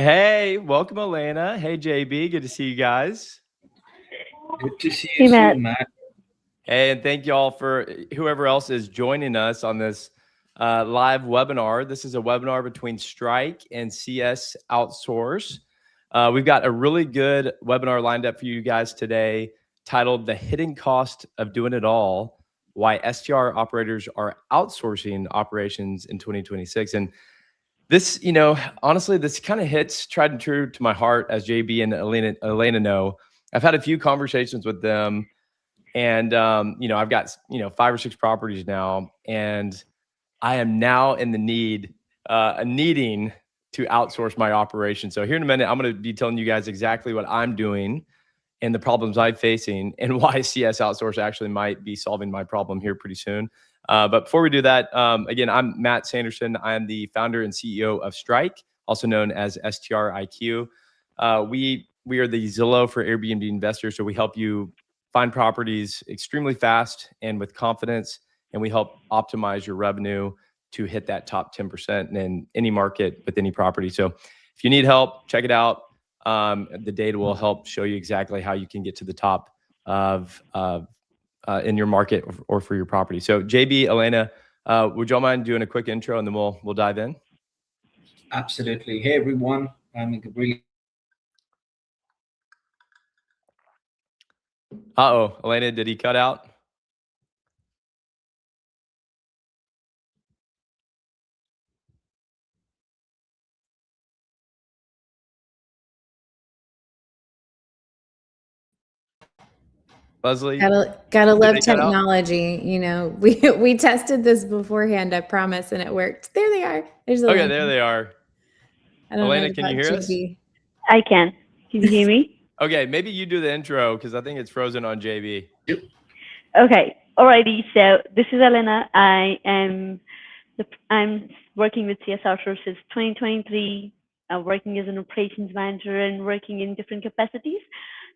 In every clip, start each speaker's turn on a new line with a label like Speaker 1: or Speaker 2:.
Speaker 1: Hey, welcome, Elena. Hey, JB, good to see you guys.
Speaker 2: Good to see
Speaker 3: Hey,
Speaker 2: you
Speaker 3: Matt.
Speaker 2: too, Matt.
Speaker 1: Hey, and thank you all for whoever else is joining us on this live webinar. This is a webinar between strIQ and CS Outsource. We've got a really good webinar lined up for you guys today titled The Hidden Cost of Doing It All, Why STR Operators Are Outsourcing Operations in 2026. And this, honestly, this kind of hits tried and true to my heart, as JB and Elena know. I've had a few conversations with them, and I've got 5 or 6 properties now, and I am now in the needing to outsource my operation. So here in a minute, I'm going to be telling you guys exactly what I'm doing and the problems I'm facing, and why CS Outsource actually might be solving my problem here pretty soon. But before we do that, again, I'm Matt Sanderson. I am the founder and CEO of strIQ, also known as strIQ. We are the Zillow for Airbnb investors, so we help you find properties extremely fast and with confidence, and we help optimize your revenue to hit that top 10% in any market with any property. So if you need help, check it out. The data will help show you exactly how you can get to the top of in your market or for your property. So JB, Elena, would y'all mind doing a quick intro, and then we'll dive in?
Speaker 2: Absolutely. Hey, everyone. I'm really
Speaker 1: Uh-oh, Elena, did he cut out? Leslie?
Speaker 3: Gotta love
Speaker 1: they cut out?
Speaker 3: technology. We tested this beforehand, I promise, and it worked. There they are. There's the
Speaker 1: Okay,
Speaker 3: link.
Speaker 1: there they are.
Speaker 3: I don't
Speaker 1: Elena,
Speaker 3: know
Speaker 1: can you
Speaker 3: about
Speaker 1: hear us?
Speaker 3: JB.
Speaker 4: I can. Can you hear me?
Speaker 1: Okay, maybe you do the intro, because I think it's frozen on JB.
Speaker 4: Okay. Alrighty. So this is Elena. I'm working with CS Outsource since 2023. Working as an operations manager and working in different capacities.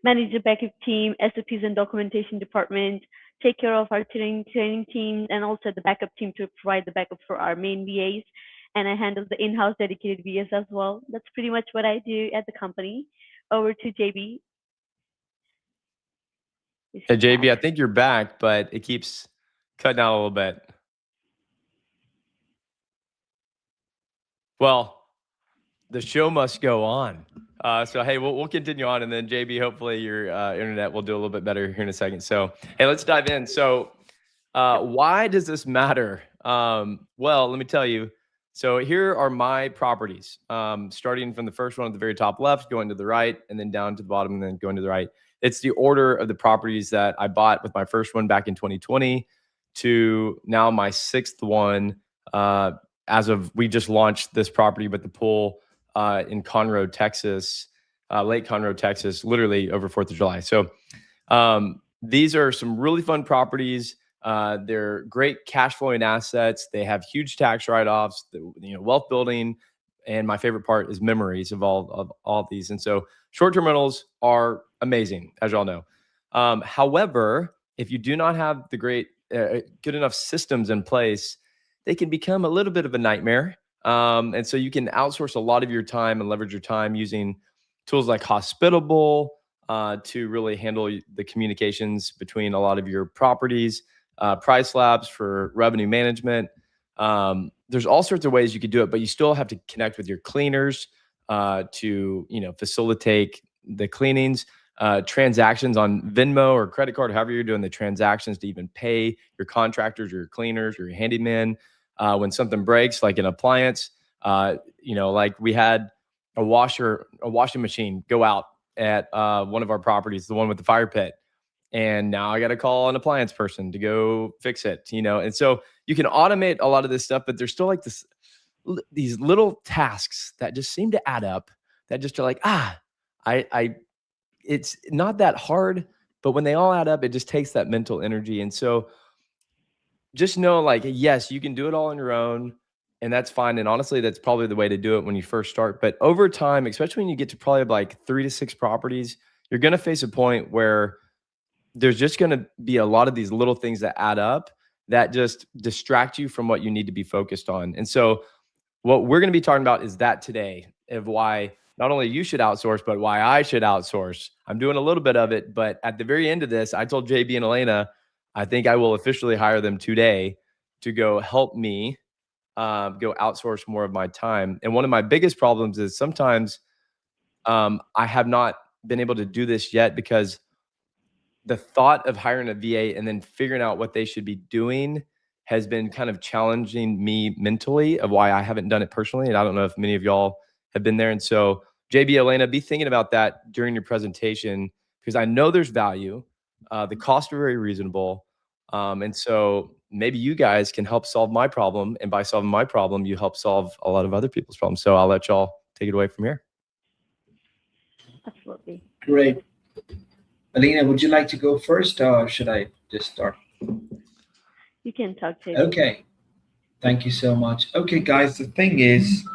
Speaker 4: Manage the backup team, SOPs and documentation department. Take care of our training team, and also the backup team to provide the backup for our main VAs. And I handle the in-house dedicated VAs as well. That's pretty much what I do at the company. Over to JB.
Speaker 1: Hey, JB, I think you're back, but it keeps cutting out a little bit. Well, the show must go on. So, hey, we'll continue on, and then JB, hopefully your internet will do a little bit better here in a second. So, hey, let's dive in. So, why does this matter? Well, let me tell you. So here are my properties, starting from the first one at the very top left, going to the right, and then down to the bottom, and then going to the right. It's the order of the properties that I bought with my first one back in 2020 to now my 6th one. As of, we just launched this property with the pool in Conroe, Texas, Lake Conroe, Texas, literally over 4th of July. So these are some really fun properties. They're great cash flowing assets. They have huge tax write-offs, wealth building. And my favorite part is memories of all these. And so short-term rentals are amazing, as y'all know. However, if you do not have the great, good enough systems in place, they can become a little bit of a nightmare. And so you can outsource a lot of your time and leverage your time using tools like Hospitable to really handle the communications between a lot of your properties, Price Labs for revenue management. There's all sorts of ways you could do it, but you still have to connect with your cleaners to facilitate the cleanings, transactions on Venmo or credit card, however you're doing the transactions to even pay your contractors or your cleaners or your handyman. When something breaks, like an appliance, like we had a washing machine go out at one of our properties, the one with the fire pit. And now I got to call an appliance person to go fix it, And so you can automate a lot of this stuff, but there's still like these little tasks that just seem to add up that just are like, it's not that hard, but when they all add up, it just takes that mental energy. And so just know, like, yes, you can do it all on your own, and that's fine. And honestly, that's probably the way to do it when you first start. But over time, especially when you get to probably like 3 to 6 properties, you're going to face a point where there's just going to be a lot of these little things that add up that just distract you from what you need to be focused on. And so what we're going to be talking about is that today, of why not only you should outsource, but why I should outsource. I'm doing a little bit of it, but at the very end of this, I told JB and Elena, I think I will officially hire them today to go help me go outsource more of my time. And one of my biggest problems is sometimes I have not been able to do this yet because the thought of hiring a VA and then figuring out what they should be doing has been kind of challenging me mentally of why I haven't done it personally. And I don't know if many of y'all have been there. And so JB, Elena, be thinking about that during your presentation because I know there's value. The costs are very reasonable. And so maybe you guys can help solve my problem. And by solving my problem, you help solve a lot of other people's problems. So I'll let y'all take it away from here.
Speaker 4: Absolutely.
Speaker 2: Great. Alina, would you like to go first or should I just start?
Speaker 4: You can talk to
Speaker 2: Okay. Thank you so much. Okay, guys, the thing is,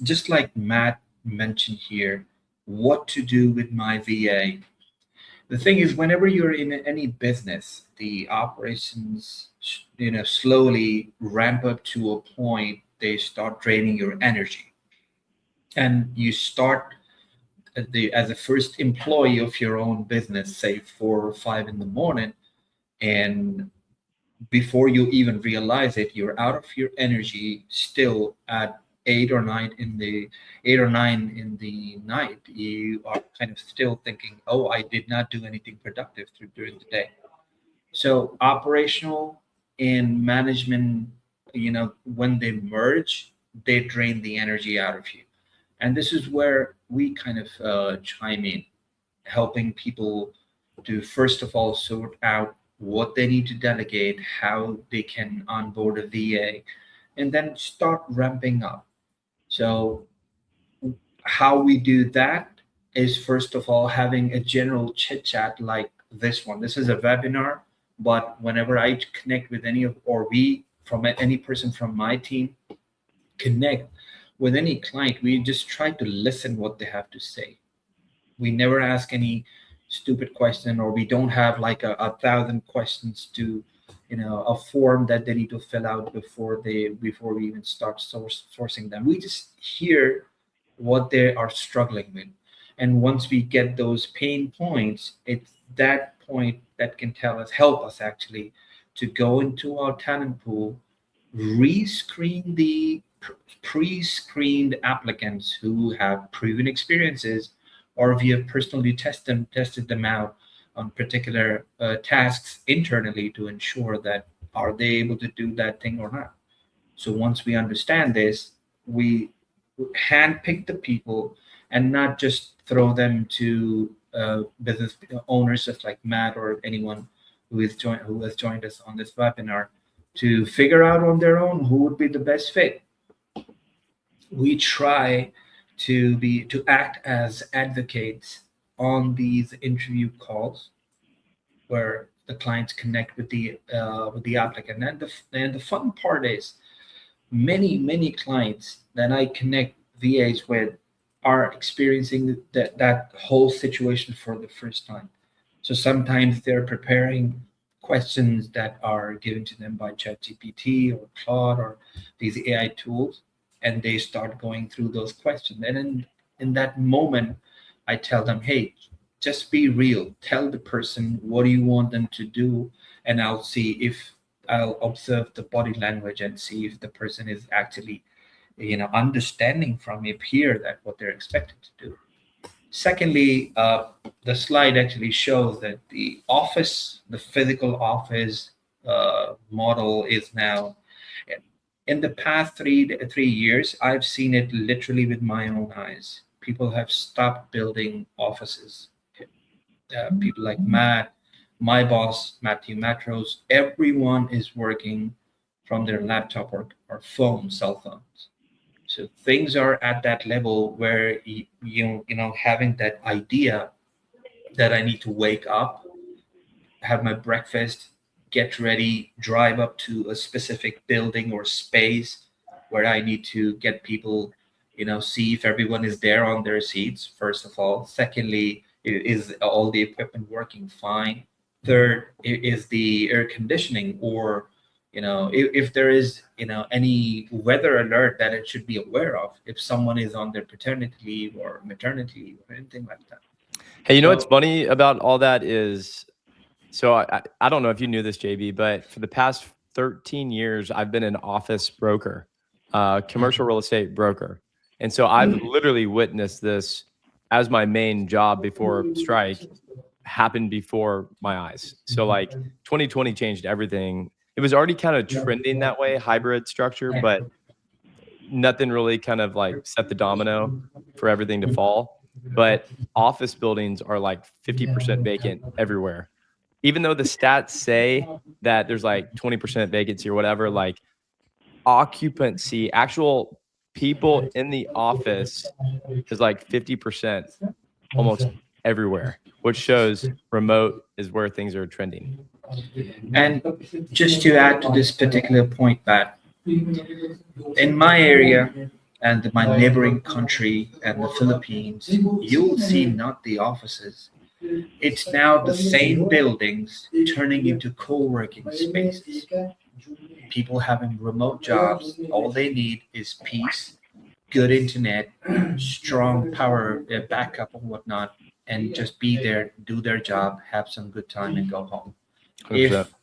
Speaker 2: just like Matt mentioned here, what to do with my VA. The thing is, whenever you're in any business, the operations, slowly ramp up to a point, they start draining your energy. And you start as a first employee of your own business, say 4 or 5 in the morning, and before you even realize it, you're out of your energy still at 8 or 9 in the night. You are kind of still thinking, oh, I did not do anything productive during the day. So operational and management, when they merge, they drain the energy out of you. And this is where we kind of chime in, helping people to first of all sort out what they need to delegate, how they can onboard a VA, and then start ramping up. So, how we do that is first of all having a general chit chat like this one. This is a webinar, but whenever I connect with any of, or we from any person from my team connect with any client, we just try to listen what they have to say. We never ask any stupid question, or we don't have like a 1,000 questions to a form that they need to fill out before we even start sourcing them. We just hear what they are struggling with, and once we get those pain points, it's that point that can help us actually to go into our talent pool, re-screen the pre-screened applicants who have proven experiences, or we have personally tested them out on particular tasks internally to ensure that are they able to do that thing or not. So once we understand this, we handpick the people and not just throw them to business owners just like Matt or anyone who has joined us on this webinar to figure out on their own who would be the best fit. We try to act as advocates on these interview calls where the clients connect with the applicant. And the fun part is many clients that I connect VAs with are experiencing that whole situation for the first time. So sometimes they're preparing questions that are given to them by ChatGPT or Claude or these AI tools, and they start going through those questions. And in that moment, I tell them, hey, just be real. Tell the person what do you want them to do, and I'll observe the body language and see if the person is actually, understanding from up here that what they're expected to do. Secondly, the slide actually shows that the physical office model is now, in the past three years, I've seen it literally with my own eyes. People have stopped building offices. People like Matt, my boss, Matthew Matros, everyone is working from their laptop or cell phones. So things are at that level where having that idea that I need to wake up, have my breakfast, get ready, drive up to a specific building or space where I need to get people, see if everyone is there on their seats, first of all. Secondly, is all the equipment working fine? Third, is the air conditioning or if there is, any weather alert that it should be aware of if someone is on their paternity leave or maternity leave or anything like that.
Speaker 1: Hey, what's
Speaker 2: So-
Speaker 1: funny about all that is, so I don't know if you knew this, JB, but for the past 13 years, I've been an office broker, commercial real estate broker. And so I've literally witnessed this as my main job before strIQ happened before my eyes. So like 2020 changed everything. It was already kind of trending that way, hybrid structure, but nothing really kind of like set the domino for everything to fall. But office buildings are like 50% vacant everywhere. Even though the stats say that there's like 20% vacancy or whatever, like occupancy, actual people in the office is like 50% almost everywhere, which shows remote is where things are trending.
Speaker 2: And just to add to this particular point, Pat, in my area and my neighboring country and the Philippines, you'll see not the offices. It's now the same buildings turning into co-working spaces. People having remote jobs, all they need is peace, good internet, strong power backup and whatnot, and just be there, do their job, have some good time, and go home.
Speaker 1: 100%.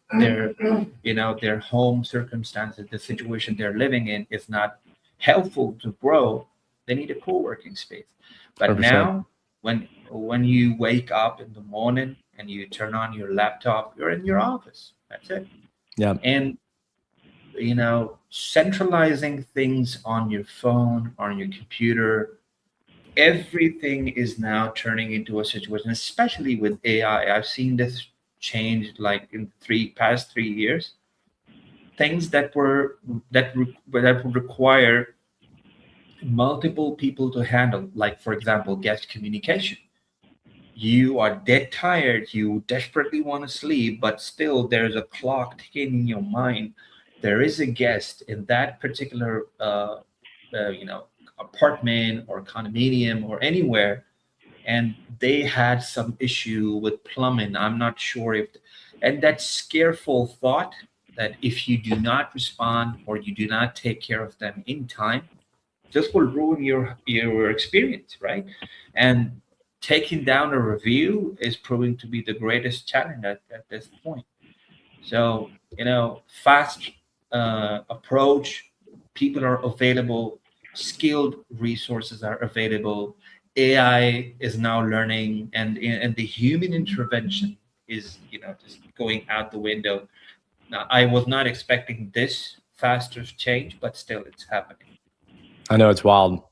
Speaker 2: If their home circumstances, the situation they're living in is not helpful to grow, they need a co-working space. But
Speaker 1: 100%.
Speaker 2: now, when you wake up in the morning and you turn on your laptop, you're in your office. That's it.
Speaker 1: Yeah.
Speaker 2: And centralizing things on your phone, on your computer, everything is now turning into a situation, especially with AI. I've seen this change like in past 3 years. Things that would require multiple people to handle, like for example, guest communication. You are dead tired, you desperately want to sleep, but still there's a clock ticking in your mind. There is a guest in that particular apartment or condominium or anywhere, and they had some issue with plumbing. I'm not sure and that scareful thought that if you do not respond or you do not take care of them in time, this will ruin your experience, right? And taking down a review is proving to be the greatest challenge at this point. So, fast approach, people are available, skilled resources are available, AI is now learning, and the human intervention is, just going out the window. Now, I was not expecting this fast of change, but still it's happening.
Speaker 1: I know, it's wild.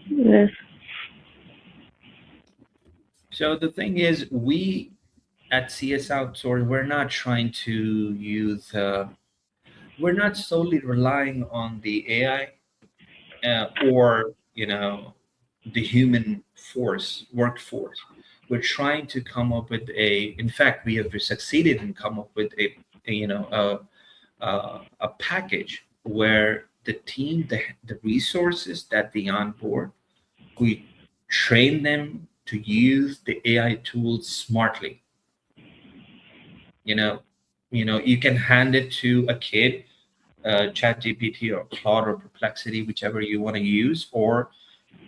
Speaker 4: Yes.
Speaker 2: So the thing is, we at CS Outsource, we're not trying to use, we're not solely relying on the AI or, the human workforce. We're trying to come up with in fact, we have succeeded in come up with a package where the team, the resources that they onboard, we train them to use the AI tools smartly. You can hand it to a kid, ChatGPT or Claude or Perplexity, whichever you want to use, or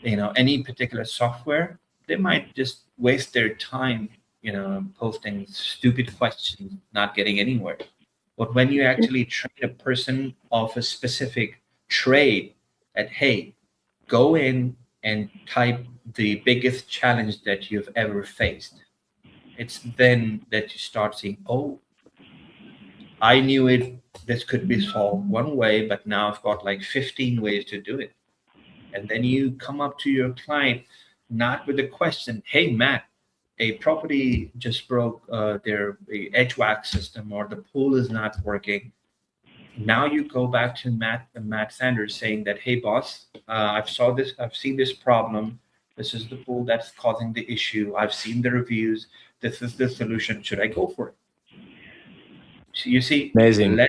Speaker 2: any particular software. They might just waste their time, posting stupid questions, not getting anywhere. But when you actually train a person of a specific trade, that hey, go in and type the biggest challenge that you've ever faced, it's then that you start seeing, oh, I knew this could be solved one way, but now I've got like 15 ways to do it. And then you come up to your client, not with a question, hey, Matt, a property just broke their HVAC system, or the pool is not working. Now you go back to Matt Sanders saying that, hey, boss, I've seen this problem. This is the pool that's causing the issue. I've seen the reviews. This is the solution. Should I go for it? So you see,
Speaker 1: Amazing.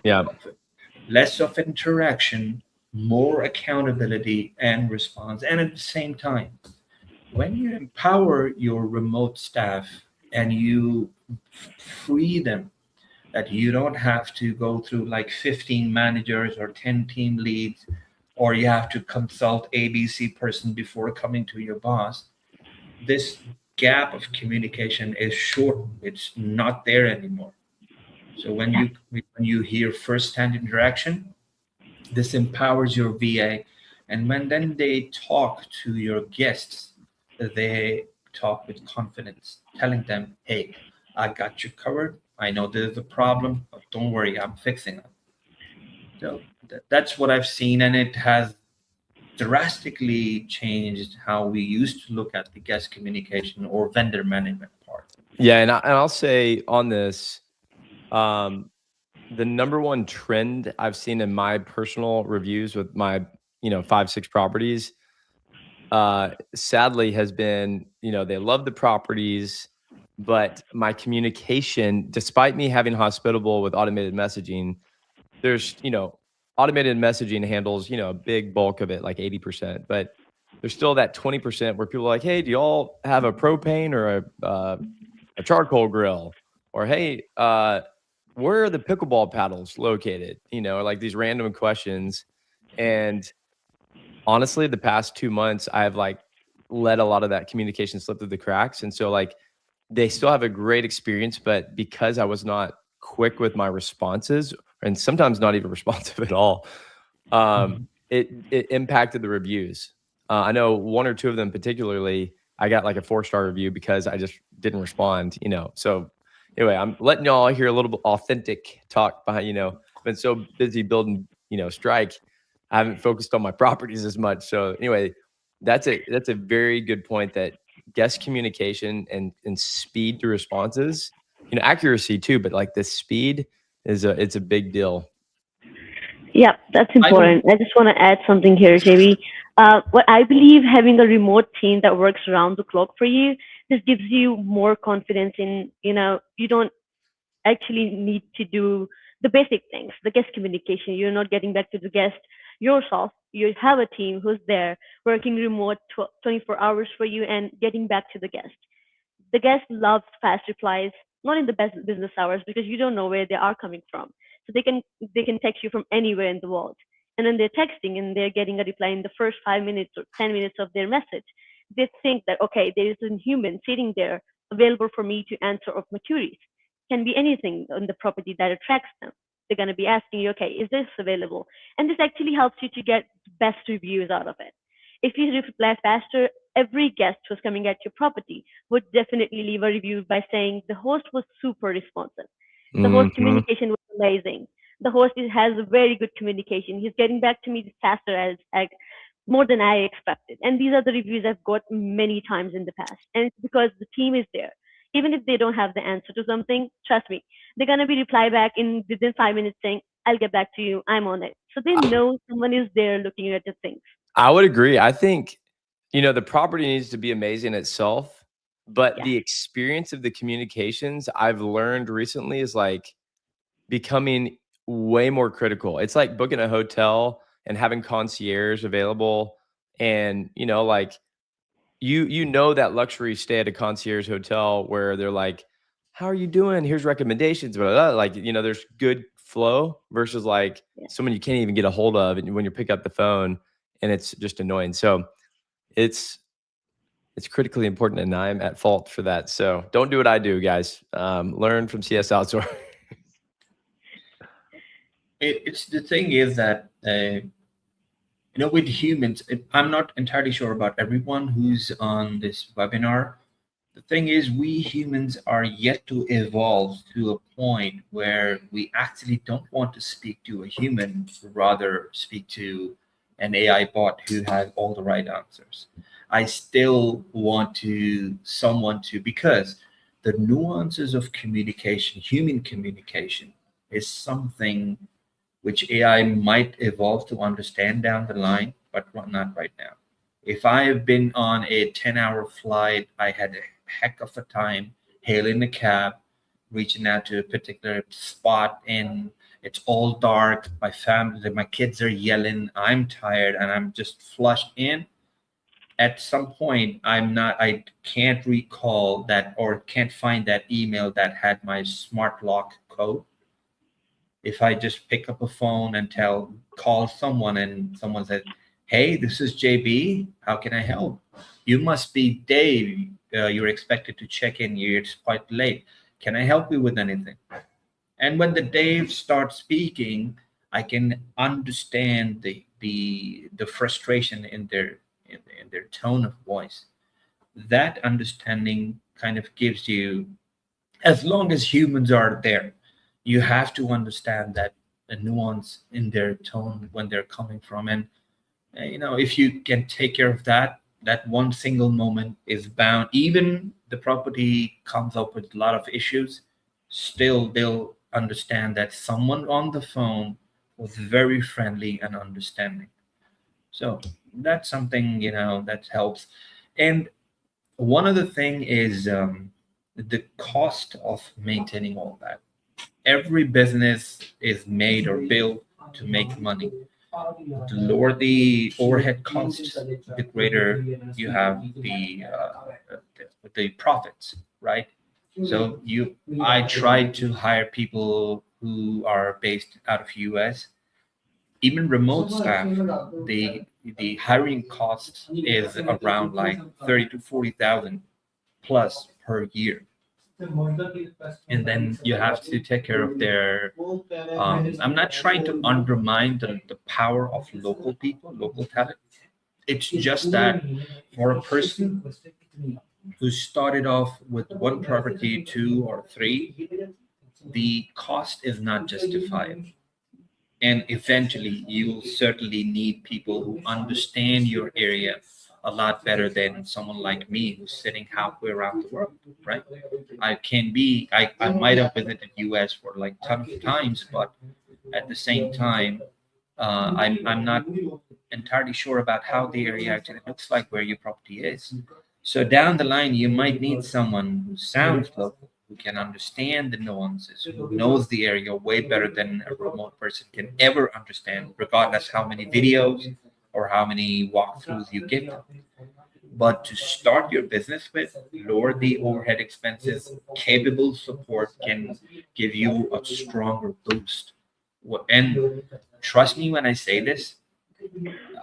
Speaker 2: less of interaction, more accountability and response. And at the same time, when you empower your remote staff and you free them that you don't have to go through like 15 managers or 10 team leads, or you have to consult ABC person before coming to your boss. This gap of communication is short. It's not there anymore. So when you hear first-hand interaction, this empowers your VA, and when then they talk to your guests, they talk with confidence, telling them, "Hey, I got you covered. I know there's a problem, but don't worry, I'm fixing it." So that's what I've seen, and it has drastically changed how we used to look at the guest communication or vendor management part.
Speaker 1: Yeah, and I'll say on this, the number one trend I've seen in my personal reviews with my 5-6 properties, sadly, has been they love the properties, but my communication, despite me having hospitable with automated messaging, there's automated messaging handles a big bulk of it, like 80%, but there's still that 20% where people are like, hey, do y'all have a propane or a charcoal grill, or hey, where are the pickleball paddles located, or like these random questions. And honestly, the past 2 months I've like let a lot of that communication slip through the cracks, and so like they still have a great experience, but because I was not quick with my responses, and sometimes not even responsive at all,
Speaker 2: Mhm.
Speaker 1: it impacted the reviews. I know 1 or 2 of them particularly, I got like a 4-star review because I just didn't respond. So anyway, I'm letting y'all hear a little bit authentic talk behind. Been so busy building, strike, I haven't focused on my properties as much. So anyway, that's a very good point, that guest communication and speed to responses, accuracy too, but like the speed it's a big deal.
Speaker 4: Yeah, that's
Speaker 2: I don't.
Speaker 4: important. I just want to add something here, JB. What I believe, having a remote team that works around the clock for you, this gives you more confidence in, you don't actually need to do the basic things, the guest communication. You're not getting back to the guest yourself. You have a team who's there working remote 24 hours for you and getting back to the guest. The guest loves fast replies, not in the best business hours because you don't know where they are coming from. So they can text you from anywhere in the world. And then they're texting and they're getting a reply in the first 5 minutes or 10 minutes of their message. They think that okay, there is a human sitting there available for me to answer of my queries. Can be anything on the property that attracts them. They're gonna be asking you, okay, is this available? And this actually helps you to get best reviews out of it. If you reply faster, every guest who's coming at your property would definitely leave a review by saying the host was super responsive. The host
Speaker 1: Hmm.
Speaker 4: communication was amazing. The host has a very good communication. He's getting back to me faster as more than I expected. And these are the reviews I've got many times in the past. And it's because the team is there. Even if they don't have the answer to something, trust me, they're gonna be reply back in within 5 minutes saying, I'll get back to you. I'm on it. So they know someone is there looking at the things.
Speaker 1: I would agree. I think, the property needs to be amazing itself, but
Speaker 4: Yes.
Speaker 1: the experience of the communications I've learned recently is like becoming way more critical. It's like booking a hotel and having concierge available, and like you know that luxury stay at a concierge hotel where they're like, how are you doing? Here's recommendations, blah, blah, blah. Like, there's good flow versus like
Speaker 4: Yes.
Speaker 1: someone you can't even get a hold of, and when you pick up the phone and it's just annoying. So it's it's critically important, and I'm at fault for that. So don't do what I do, guys. Learn from CS Outsource.
Speaker 2: It's the thing is that with humans, I'm not entirely sure about everyone who's on this webinar. The thing is, we humans are yet to evolve to a point where we actually don't want to speak to a human, rather speak to an AI bot who has all the right answers. I still want to someone to, because the nuances of communication, human communication, is something which AI might evolve to understand down the line, but not right now. If I have been on a 10-hour flight, I had a heck of a time hailing a cab, reaching out to a particular spot, and it's all dark. My family, my kids are yelling. I'm tired, and I'm just flushed in. At some point, I can't recall that or can't find that email that had my smart lock code. if I just pick up a phone and call someone, and someone says, "Hey, this is JB. How can I help? You must be Dave. You're expected to check in. It's quite late. Can I help you with anything?" And when the Dave starts speaking, I can understand the frustration in their tone of voice. That understanding kind of gives you, as long as humans are there, you have to understand that the nuance in their tone when they're coming from. And if you can take care of that, that one single moment is bound. Even the property comes up with a lot of issues, still they'll understand that someone on the phone was very friendly and understanding. So that's something that helps. And one other thing is the cost of maintaining all that. Every business is made or built to make money. The lower the overhead costs, the greater you have the profits, right? So I try to hire people who are based out of US. Even remote staff, the hiring cost is around like 30 to 40,000 plus per year. And then you have to take care of their I'm not trying to undermine the power of local people, local talent. It's just that for a person who started off with one property, two or three, the cost is not justified. And eventually you'll certainly need people who understand your area a lot better than someone like me who's sitting halfway around the world, right? I might have visited US for like tons of times, but at the same time, I'm not entirely sure about how the area actually looks like where your property is. So down the line, you might need someone who sounds local, who can understand the nuances, who knows the area way better than a remote person can ever understand, regardless how many videos or how many walkthroughs you give them. But to start your business with, lower the overhead expenses, capable support can give you a stronger boost. And trust me when I say this,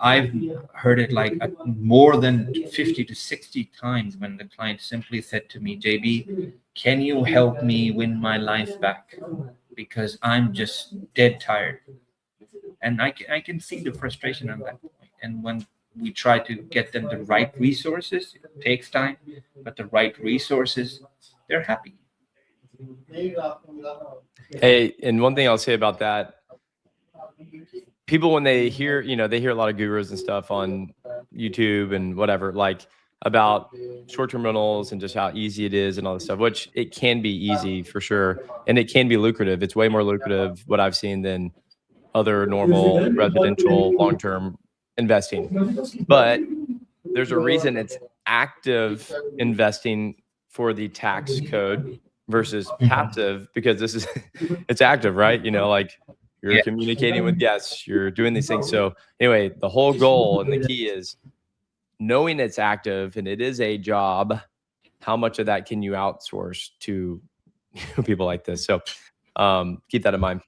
Speaker 2: I've heard it like more than 50 to 60 times when the client simply said to me, JB, can you help me win my life back? Because I'm just dead tired. And I can see the frustration on that point. And when we try to get them the right resources, it takes time, but the right resources, they're happy.
Speaker 1: Hey, and one thing I'll say about that, people when they hear, they hear a lot of gurus and stuff on YouTube and whatever, like about short-term rentals and just how easy it is and all this stuff, which it can be easy for sure, and it can be lucrative. It's way more lucrative what I've seen than other normal residential long-term investing. But there's a reason it's active investing for the tax code versus passive, because this is it's active, right? Like you're
Speaker 2: Yeah.
Speaker 1: communicating with guests, you're doing these things. So anyway, the whole goal and the key is knowing it's active and it is a job. How much of that can you outsource to people like this? So keep that in mind.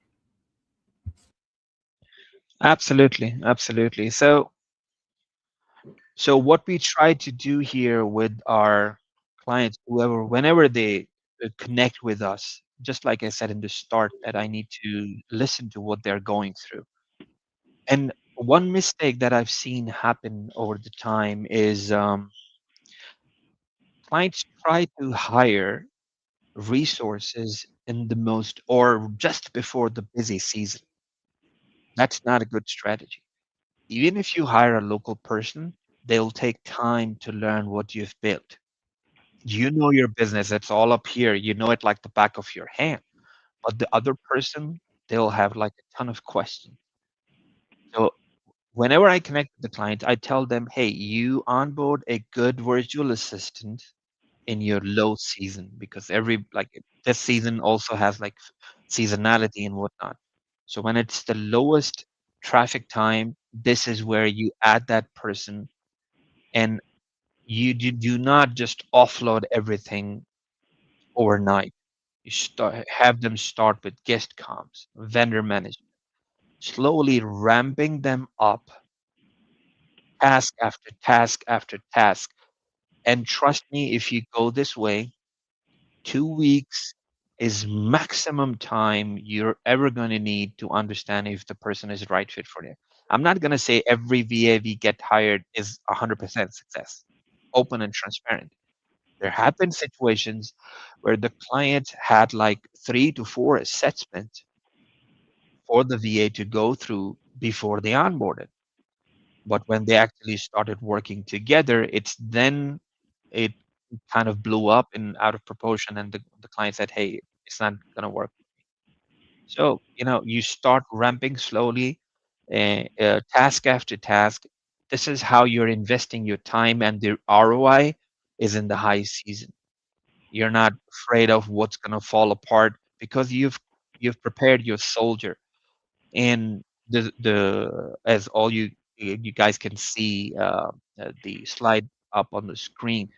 Speaker 5: Absolutely, absolutely. So what we try to do here with our clients, whenever they connect with us, just like I said in the start, that I need to listen to what they're going through. And one mistake that I've seen happen over the time is clients try to hire resources in the most or just before the busy season. That's not a good strategy. Even if you hire a local person, they'll take time to learn what you've built. You know your business, it's all up here. You know it like the back of your hand. But the other person, they'll have like a ton of questions. So whenever I connect with the client, I tell them, hey, you onboard a good virtual assistant in your low season, because this season also has like seasonality and whatnot. So when it's the lowest traffic time, this is where you add that person, and you do not just offload everything overnight. Have them start with guest comms, vendor management, slowly ramping them up task after task after task. And trust me, if you go this way, 2 weeks is maximum time you're ever going to need to understand if the person is the right fit for you. I'm not going to say every VA we get hired is 100% success, open and transparent. There have been situations where the client had like 3 to 4 assessments for the VA to go through before they onboarded. But when they actually started working together, it kind of blew up and out of proportion, and the client said, "Hey, it's not gonna work." So you start ramping slowly, task after task. This is how you're investing your time, and the ROI is in the high season. You're not afraid of what's gonna fall apart because you've prepared your soldier. And the as all you guys can see the slide up on the screen,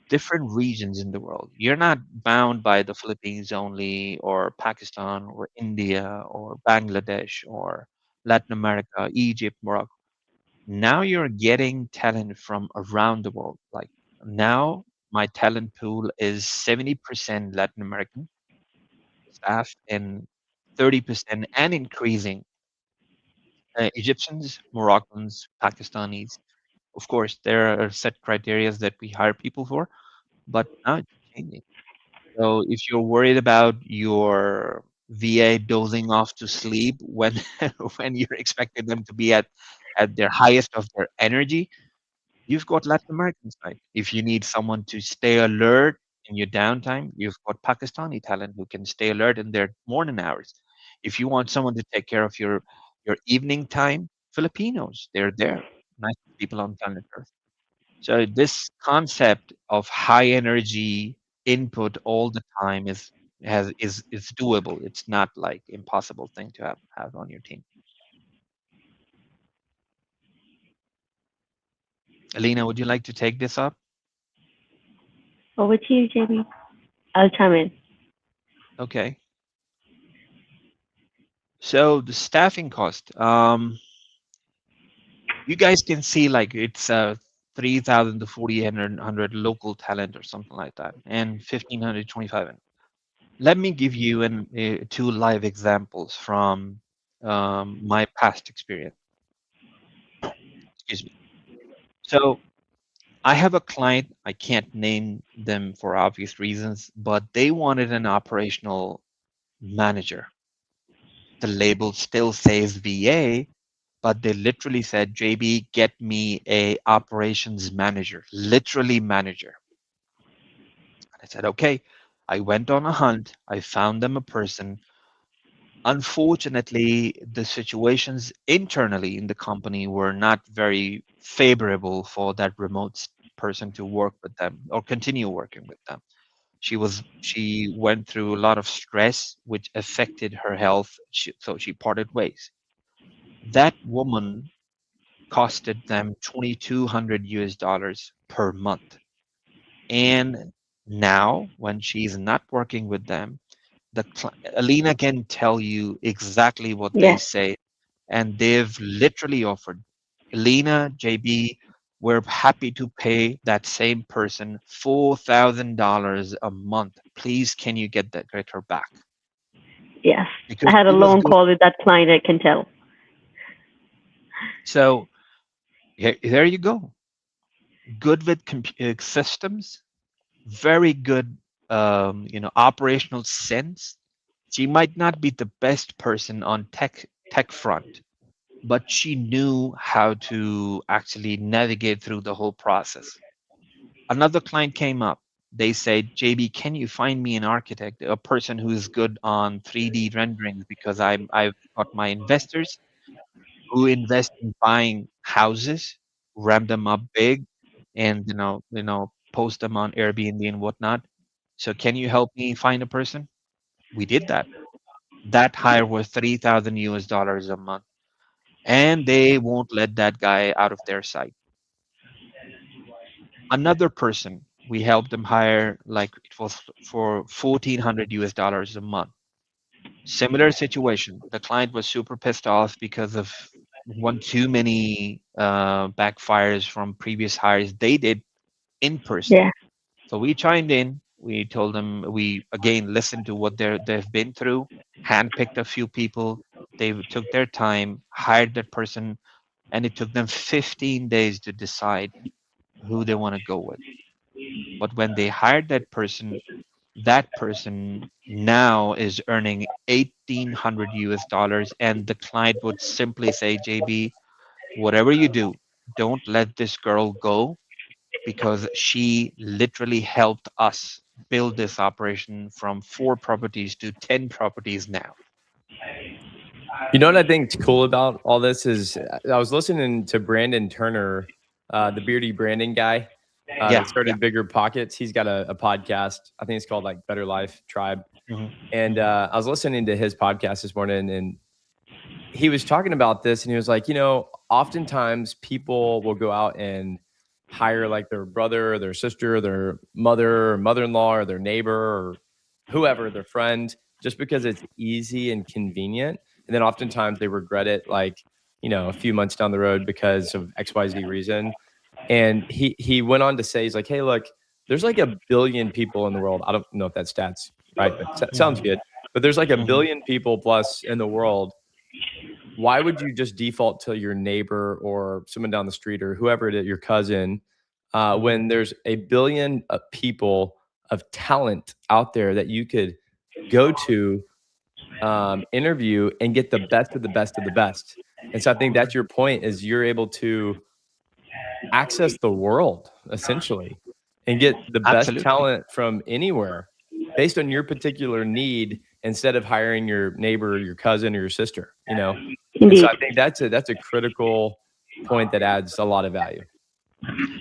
Speaker 5: different regions in the world. You're not bound by the Philippines only, or Pakistan, or India, or Bangladesh, or Latin America, Egypt, Morocco. Now you're getting talent from around the world. Like now, my talent pool is 70% Latin American staff and 30% and increasing Egyptians, Moroccans, Pakistanis. Of course, there are set criteria that we hire people for, but now it's changing. So if you're worried about your VA dozing off to sleep when when you're expecting them to be at their highest of their energy, you've got Latin American side. If you need someone to stay alert in your downtime, you've got Pakistani talent who can stay alert in their morning hours. If you want someone to take care of your evening time, Filipinos, they're there. Nice people on planet Earth. So this concept of high energy input all the time is doable. It's not like impossible thing to have on your team. Alina, would you like to take this up?
Speaker 4: Over to you, JB. I'll chime in.
Speaker 5: Okay. So the staffing cost, you guys can see like it's 3,000 to 4,800 local talent or something like that, and 1,500 to 2,500. Let me give you two live examples from my past experience. Excuse me. So I have a client, I can't name them for obvious reasons, but they wanted an operational manager. The label still says VA, but they literally said, JB, get me a operations manager, literally manager. And I said, okay. I went on a hunt. I found them a person. Unfortunately, the situations internally in the company were not very favorable for that person to work with them or continue working with them. She went through a lot of stress, which affected her health. So she parted ways. That woman costed them 2,200 US dollars per month. And now, when she's not working with them, Alina can tell you exactly what they
Speaker 4: Yes,
Speaker 5: say, and they've literally offered, Alina, JB, we're happy to pay that same person $4,000 a month. Please, can you get her back?
Speaker 4: yes. I
Speaker 5: Because
Speaker 4: had a
Speaker 5: she was
Speaker 4: long
Speaker 5: good.
Speaker 4: call with that client, I can tell.
Speaker 5: So there you go. Good with systems, very good, operational sense. She might not be the best person on tech front, but she knew how to actually navigate through the whole process. Another client came up. They said, JB, can you find me an architect, a person who is good on 3D renderings? Because I've got my investors who invest in buying houses, ramp them up big, and post them on Airbnb and whatnot. So can you help me find a person? We did that. That hire was 3,000 US dollars a month, and they won't let that guy out of their sight. Another person We helped them hire, like it was for $1,400 a month. Similar situation. The client was super pissed off because of one too many backfires from previous hires they did in person.
Speaker 4: Yeah.
Speaker 5: So we chimed in. We told them, we again listened to what they've been through, handpicked a few people. They took their time, hired that person, and it took them 15 days to decide who they want to go with. But when they hired that person now is earning 1,800 US dollars, and the client would simply say, JB, whatever you do, don't let this girl go, because she literally helped us build this operation from 4 properties to 10 properties now.
Speaker 1: You know what I think is cool about all this is I was listening to Brandon Turner, the beardy branding guy
Speaker 5: Yeah,
Speaker 1: that started Bigger Pockets. He's got a podcast. I think it's called like Better Life Tribe.
Speaker 5: Mhm.
Speaker 1: And I was listening to his podcast this morning, and he was talking about this, and he was like, oftentimes people will go out and hire like their brother or their sister or their mother or mother-in-law or their neighbor or whoever, their friend, just because it's easy and convenient. And then oftentimes they regret it like, a few months down the road because of XYZ reason. And he went on to say, he's like, hey, look, there's like 1 billion people in the world. I don't know if that stats right, but sounds
Speaker 5: Mhm.
Speaker 1: good. But there's like a
Speaker 5: Mhm.
Speaker 1: billion people plus in the world. Why would you just default to your neighbor or someone down the street or whoever it is, your cousin, when there's 1 billion people of talent out there that you could go to, interview and get the best of the best of the best? And so I think that's your point, is you're able to access the world essentially and get the best
Speaker 5: Absolutely.
Speaker 1: talent from anywhere based on your particular need, instead of hiring your neighbor or your cousin or your sister. And so
Speaker 4: Indeed.
Speaker 1: I think that's a critical point that adds a lot of value.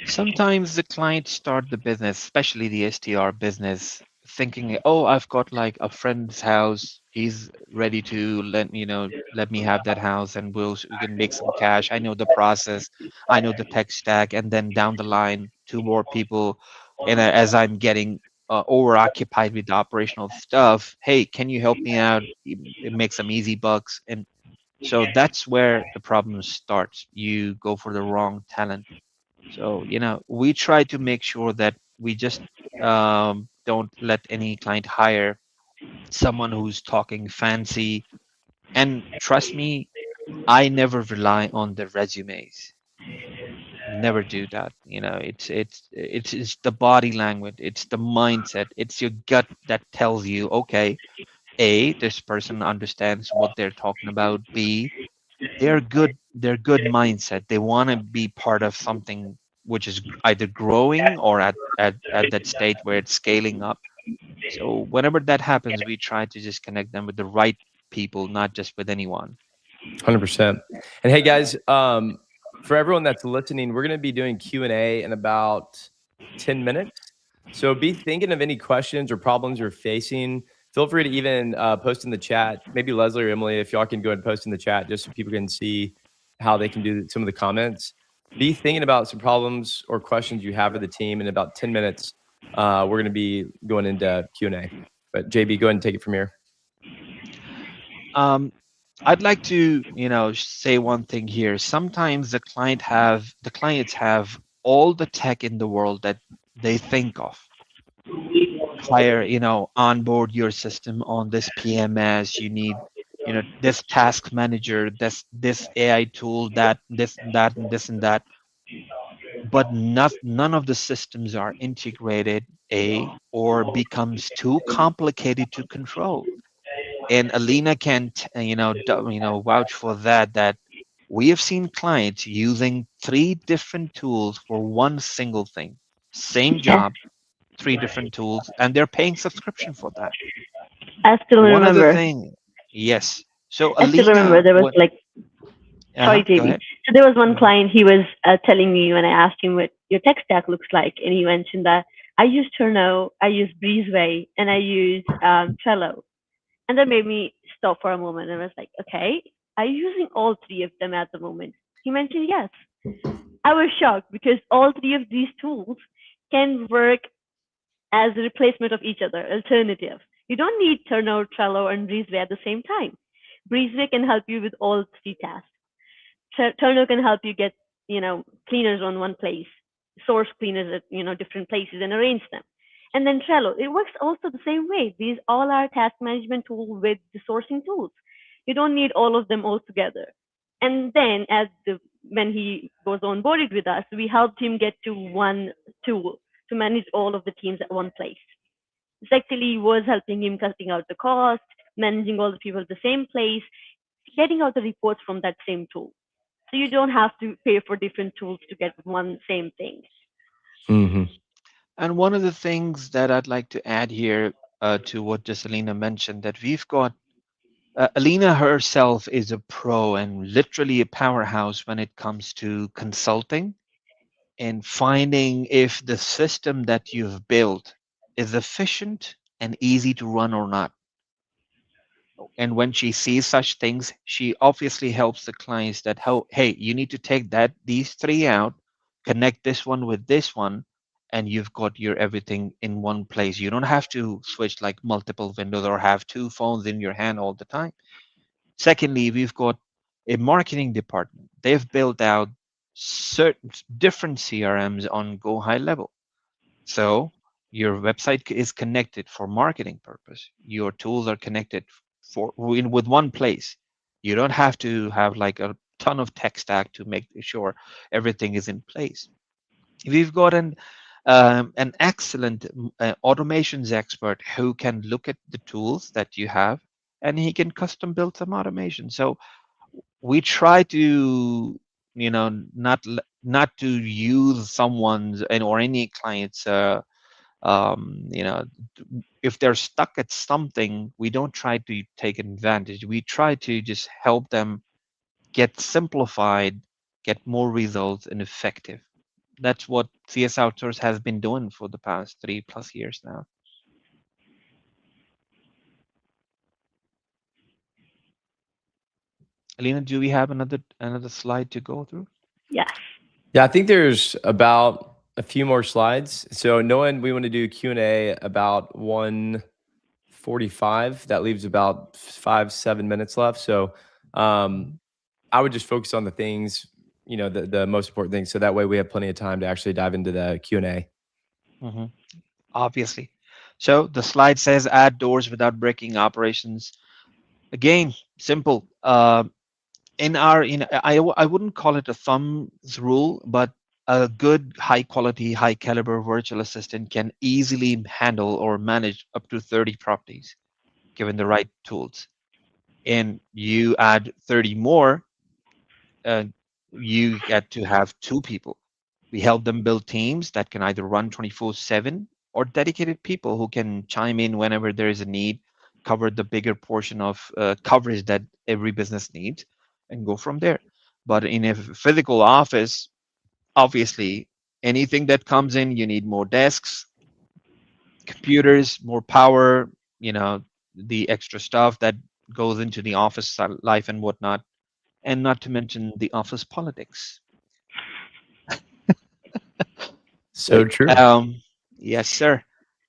Speaker 5: Sometimes the clients start the business, especially the STR business, thinking, "Oh, I've got like a friend's house. He's ready to let me have that house, and we can make some cash. I know the process, I know the tech stack." And then down the line, 2 more people, and as I'm getting overoccupied with the operational stuff, hey, can you help me out? Make some easy bucks, and so that's where the problem starts. You go for the wrong talent. So, we try to make sure that we just don't let any client hire someone who's talking fancy. And trust me, I never rely on the resumes. Never do that. It's the body language, it's the mindset, it's your gut that tells you, okay, A, this person understands what they're talking about. B, they're good mindset, they want to be part of something which is either growing or at that state where it's scaling up. So whenever that happens, we try to just connect them with the right people, not just with anyone.
Speaker 1: 100%. And hey guys, for everyone that's listening, we're going to be doing Q&A in about 10 minutes. So be thinking of any questions or problems you're facing. Feel free to even post in the chat. Maybe Leslie or Emily, if y'all can go ahead and post in the chat just so people can see how they can do some of the comments. Be thinking about some problems or questions you have for the team. In about 10 minutes, we're going to be going into Q&A. But JB, go ahead and take it from here.
Speaker 5: I'd like to, say one thing here. Sometimes the clients have all the tech in the world that they think of. Hire, onboard your system on this PMS. You need, this task manager, this AI tool, that, this, and that, and this and that. But none of the systems are integrated, or becomes too complicated to control. And Alina can vouch for that we have seen clients using 3 different tools for one single thing, same
Speaker 4: Yes,
Speaker 5: job, 3 different tools, and they're paying subscription for that.
Speaker 4: I still
Speaker 5: One other
Speaker 4: remember.
Speaker 5: thing, yes. So
Speaker 4: I still remember
Speaker 5: Alina,
Speaker 4: there was
Speaker 5: what?
Speaker 4: like, sorry,
Speaker 5: Go
Speaker 4: JB.
Speaker 5: ahead.
Speaker 4: So there was one client, he was telling me when I asked him what your tech stack looks like, and he mentioned that I use Turno, I use Breezeway, and I use Trello. And that made me stop for a moment and I was like, okay, are you using all 3 of them at the moment? He mentioned yes. I was shocked because all 3 of these tools can work as a replacement of each other, alternative. You don't need Turner, Trello, and Breezeway at the same time. Breezeway can help you with all three tasks. Turner can help you get, cleaners on one place, source cleaners at, different places and arrange them. And then Trello, it works also the same way. These all are task management tools with the sourcing tools. You don't need all of them all together. And then when he was onboarded with us, we helped him get to one tool to manage all of the teams at one place. This actually was helping him cutting out the cost, managing all the people at the same place, getting out the reports from that same tool. So you don't have to pay for different tools to get one same thing.
Speaker 1: Mm-hmm.
Speaker 5: And one of the things that I'd like to add here to what just Alina mentioned, that we've got Alina herself is a pro and literally a powerhouse when it comes to consulting and finding if the system that you've built is efficient and easy to run or not. And when she sees such things, she obviously helps the clients that, how, hey, you need to take these three out, connect this one with this one, and you've got your everything in one place. You don't have to switch like multiple windows or have two phones in your hand all the time. Secondly, we've got a marketing department. They've built out certain different CRMs on Go High level. So your website is connected for marketing purpose. Your tools are connected with one place. You don't have to have like a ton of tech stack to make sure everything is in place. We've got an excellent automations expert who can look at the tools that you have and he can custom build some automation. So we try to, not to use someone's and or any client's you know if they're stuck at something, we don't try to take advantage. We try to just help them get simplified, get more results and effective. That's what CS Outsource has been doing for the past 3+ years now. Alina, do we have another slide to go through?
Speaker 4: Yes.
Speaker 1: Yeah, I think there's about a few more slides. So knowing we want to do Q&A about 1:45, that leaves about 5-7 minutes left. So I would just focus on the things, the most important things. So that way we have plenty of time to actually dive into the Q&A.
Speaker 5: Mm-hmm. Obviously. So the slide says add doors without breaking operations. Again, simple. In our, I wouldn't call it a thumbs rule, but a good high quality, high caliber virtual assistant can easily handle or manage up to 30 properties given the right tools. And you add 30 more, uh, you get to have 2 people. We help them build teams that can either run 24/7 or dedicated people who can chime in whenever there is a need, cover the bigger portion of coverage that every business needs, and go from there. But in a physical office, obviously, anything that comes in, you need more desks, computers, more power, the extra stuff that goes into the office life and whatnot, and not to mention the office politics.
Speaker 1: So
Speaker 5: Right?
Speaker 1: true.
Speaker 5: Yes, sir.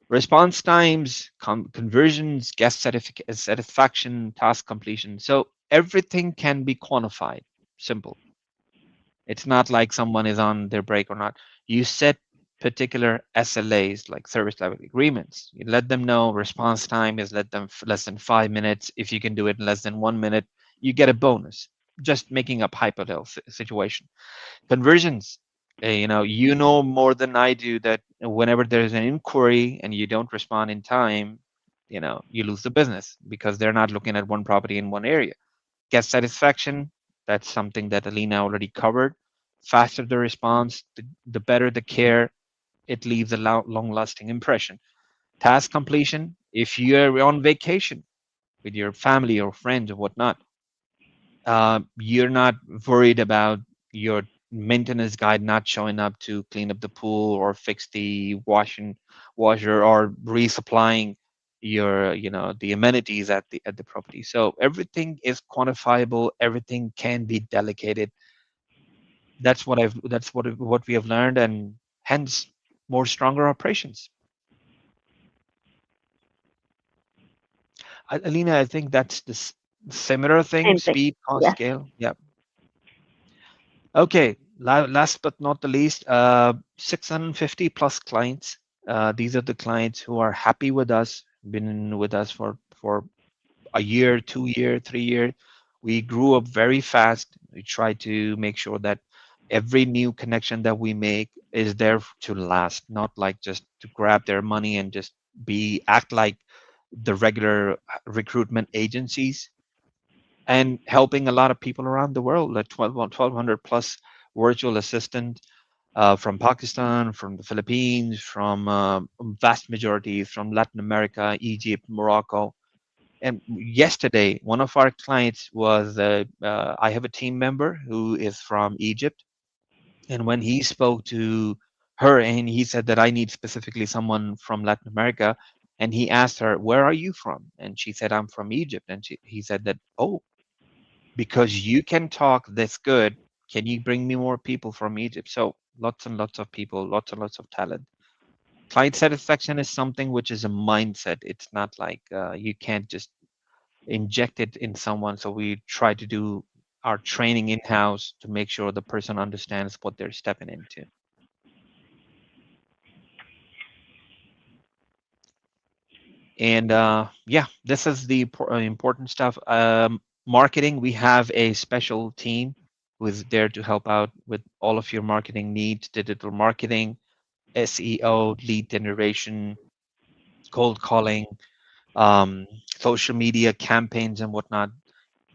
Speaker 5: Response times, conversions, guest satisfaction, task completion. So everything can be quantified. Simple. It's not like someone is on their break or not. You set particular SLAs, like service level agreements. You let them know response time is less than 5 minutes. If you can do it in less than 1 minute, you get a bonus. Just making up hypothetical situation. Conversions. You know more than I do that whenever there's an inquiry and you don't respond in time, you lose the business because they're not looking at one property in one area. Guest satisfaction, that's something that Alina already covered. Faster the response, the better the care, it leaves a long-lasting impression. Task completion, if you're on vacation with your family or friends or whatnot, you're not worried about your maintenance guy not showing up to clean up the pool or fix the washer or resupplying the amenities at the property. So everything is quantifiable, everything can be delegated. That's what we have learned, and hence more stronger operations. Alina, I think that's the similar thing,
Speaker 4: Same thing.
Speaker 5: speed, cost,
Speaker 4: Yeah.
Speaker 5: scale. Yeah. Okay. Last but not the least, 650 plus clients. These are the clients who are happy with us, been with us for a year, 2 year, 3 year. We grew up very fast. We try to make sure that every new connection that we make is there to last, not like just to grab their money and just act like the regular recruitment agencies, and helping a lot of people around the world, like 1,200 plus virtual assistant from Pakistan, from the Philippines, from vast majority from Latin America, Egypt, Morocco. And yesterday, one of our clients was, I have a team member who is from Egypt. And when he spoke to her and he said that I need specifically someone from Latin America, and he asked her, where are you from? And she said, I'm from Egypt. And he said that, oh, because you can talk this good, can you bring me more people from Egypt? So lots and lots of people, lots and lots of talent. Client satisfaction is something which is a mindset. It's not like you can't just inject it in someone. So we try to do our training in-house to make sure the person understands what they're stepping into. And yeah, this is the important stuff. Marketing, we have a special team who is there to help out with all of your marketing needs, digital marketing, SEO, lead generation, cold calling, um, social media campaigns and whatnot,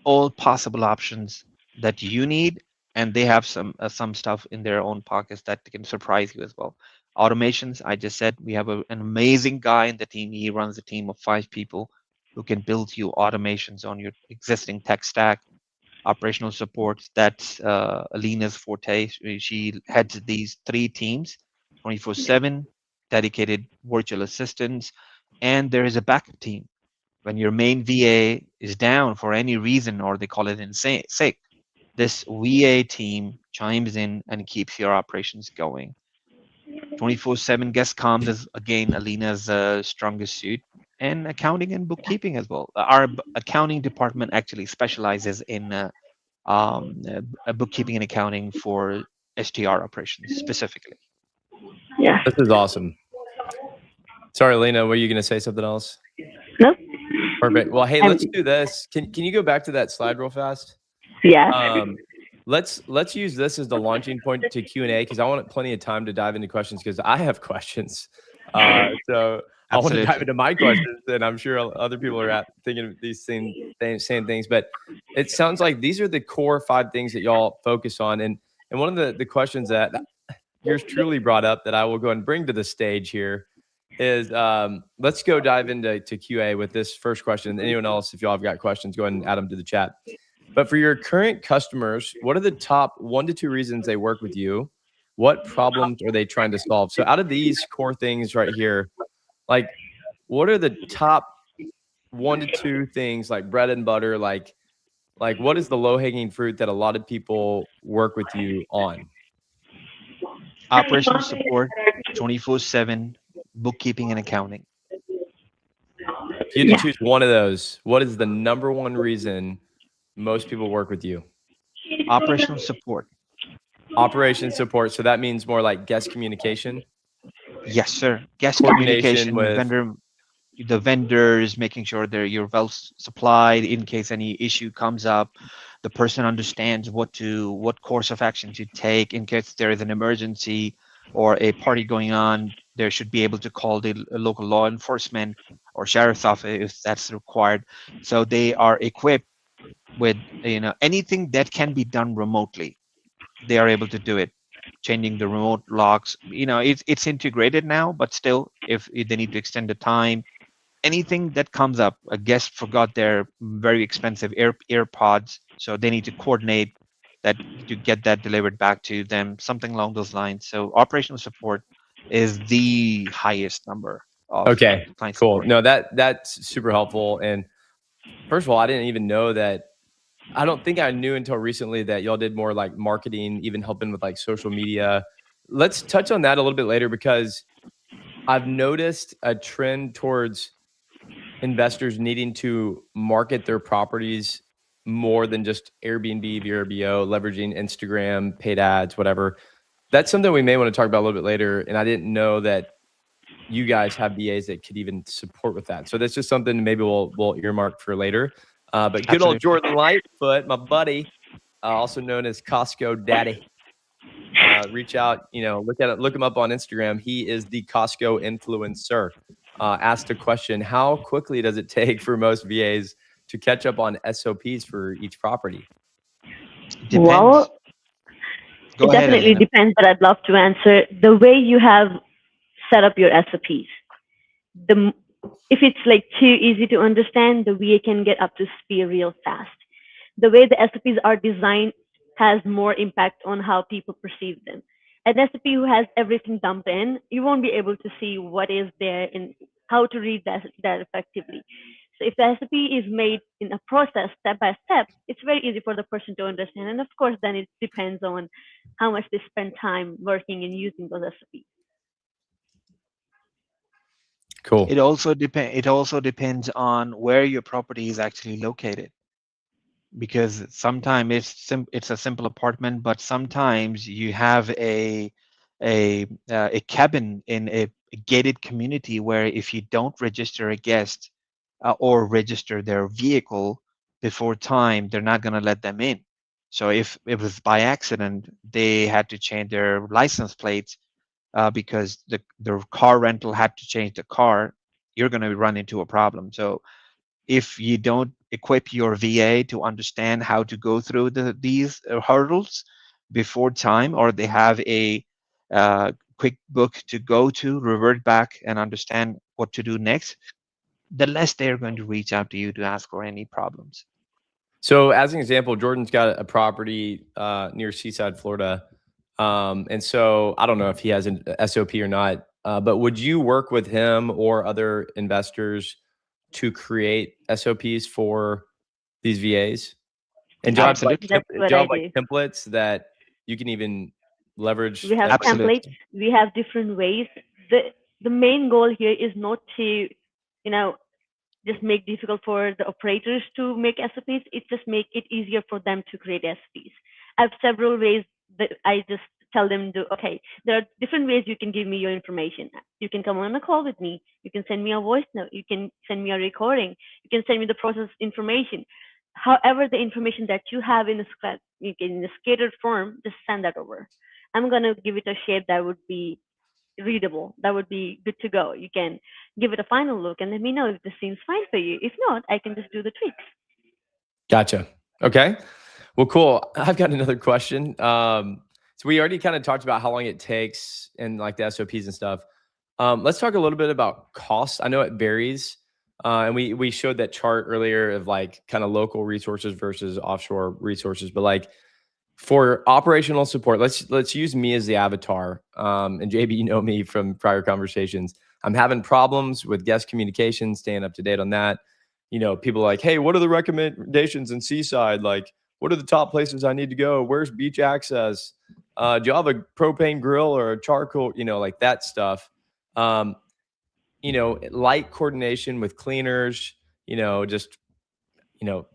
Speaker 5: all possible options that you need, and they have some stuff in their own pockets that can surprise you as well. Automations, I just said we have an amazing guy in the team. He runs a team of 5 people who can build you automations on your existing tech stack. Operational support, that's Alina's forte. She heads these 3 teams, 24/7, dedicated virtual assistants, and there is a backup team when your main VA is down for any reason, or they call it in sick, this VA team chimes in and keeps your operations going. 24/7 guest comms is again Alina's strongest suit, and accounting and bookkeeping as well. Our accounting department actually specializes in bookkeeping and accounting for STR operations specifically.
Speaker 4: Yeah.
Speaker 1: This is awesome. Sorry, Lena, were you going to say something else?
Speaker 4: No.
Speaker 1: Perfect. Well, hey,
Speaker 4: I'm-
Speaker 1: let's do this. Can you go back to that slide real fast?
Speaker 4: Yeah.
Speaker 1: Let's use this as the launching point to Q&A, because I want plenty of time to dive into questions, because I have questions. So I want to dive
Speaker 5: Absolutely.
Speaker 1: into my questions, and I'm sure other people are thinking of these same things. But it sounds like these are the core 5 things that y'all focus on. And one of the questions that yours truly brought up that I will go and bring to the stage here is, let's go dive into QA with this first question. Anyone else, if y'all have got questions, go ahead and add them to the chat. But for your current customers, what are the top 1 to 2 reasons they work with you? What problems are they trying to solve? So out of these core things right here, like, what are the top 1 to 2 things, like bread and butter, like what is the low-hanging fruit that a lot of people work with you on?
Speaker 5: Operational support, 24/7, bookkeeping and accounting.
Speaker 1: If you had to choose one of those, what is the number 1 reason most people work with you?
Speaker 5: Operational support.
Speaker 1: Operations support. So that means more like guest communication.
Speaker 5: Yes, sir. Guest
Speaker 1: Coordination
Speaker 5: communication,
Speaker 1: with
Speaker 5: the vendors, making sure you're well supplied in case any issue comes up. The person understands what course of action to take in case there is an emergency or a party going on. They should be able to call the local law enforcement or sheriff's office if that's required. So they are equipped with anything that can be done remotely. They are able to do it. Changing the remote locks, it's integrated now, but still, if they need to extend the time, anything that comes up, a guest forgot their very expensive AirPods, so they need to coordinate that to get that delivered back to them, something along those lines. So operational support is the highest number of
Speaker 1: okay,
Speaker 5: client
Speaker 1: cool.
Speaker 5: support.
Speaker 1: No, that's super helpful. And first of all, I didn't even know that. I don't think I knew until recently that y'all did more like marketing, even helping with like social media. Let's touch on that a little bit later, because I've noticed a trend towards investors needing to market their properties more than just Airbnb, VRBO, leveraging Instagram, paid ads, whatever. That's something we may want to talk about a little bit later. And I didn't know that you guys have VAs that could even support with that. So that's just something maybe we'll earmark for later. But good old
Speaker 5: Absolutely.
Speaker 1: Jordan Lightfoot, my buddy, also known as Costco Daddy. Reach out, look him up on Instagram. He is the Costco influencer. Asked a question: how quickly does it take for most VAs to catch up on SOPs for each property?
Speaker 5: Depends.
Speaker 4: Well,
Speaker 5: Go
Speaker 4: it
Speaker 5: ahead,
Speaker 4: definitely
Speaker 5: Elena.
Speaker 4: depends, but I'd love to answer the way you have set up your SOPs. The if it's like too easy to understand, the VA can get up to speed real fast. The way the SOPs are designed has more impact on how people perceive them. An SOP who has everything dumped in, you won't be able to see what is there and how to read that effectively. So if the SOP is made in a process step by step, it's very easy for the person to understand. And of course, then it depends on how much they spend time working and using those SOPs.
Speaker 1: Cool.
Speaker 5: It also depends on where your property is actually located, because sometimes it's a simple apartment, but sometimes you have a cabin in a gated community where if you don't register a guest or register their vehicle before time, they're not going to let them in. So if it was by accident, they had to change their license plates because the car rental had to change the car, you're going to run into a problem. So if you don't equip your VA to understand how to go through these hurdles before time, or they have a quick book to go to, revert back and understand what to do next, the less they're going to reach out to you to ask for any problems.
Speaker 1: So, as an example, Jordan's got a property near Seaside, Florida, and so I don't know if he has an SOP or not. But would you work with him or other investors to create SOPs for these VAs? And do you
Speaker 4: Yes,
Speaker 1: have like
Speaker 5: Absolutely.
Speaker 4: that's what I do.
Speaker 1: templates that you can even leverage?
Speaker 4: We have
Speaker 1: Like,
Speaker 4: templates.
Speaker 5: Absolutely.
Speaker 4: We have different ways. The main goal here is not to, you know, just make difficult for the operators to make SOPs. It just make it easier for them to create SOPs. I have several ways that I just tell them to, okay, there are different ways you can give me your information. You can come on a call with me. You can send me a voice note. You can send me a recording. You can send me the process information. However, the information that you have in a script, you can in a scattered form, just send that over. I'm gonna give it a shape that would be readable. That would be good to go. You can give it a final look and let me know if this seems fine for you. If not, I can just do the tweaks.
Speaker 1: gotcha. Okay. Well, cool. I've got another question. So we already kind of talked about how long it takes and like the SOPs and stuff. Let's talk a little bit about costs. I know it varies. And we showed that chart earlier of like kind of local resources versus offshore resources. But like for operational support, let's use me as the avatar. And JB, you know me from prior conversations. I'm having problems with guest communication, staying up to date on that. People are like, hey, what are the recommendations in Seaside? Like, what are the top places I need to go? Where's beach access? Do you have a propane grill or a charcoal? Like that stuff. Um, light coordination with cleaners. Just you know,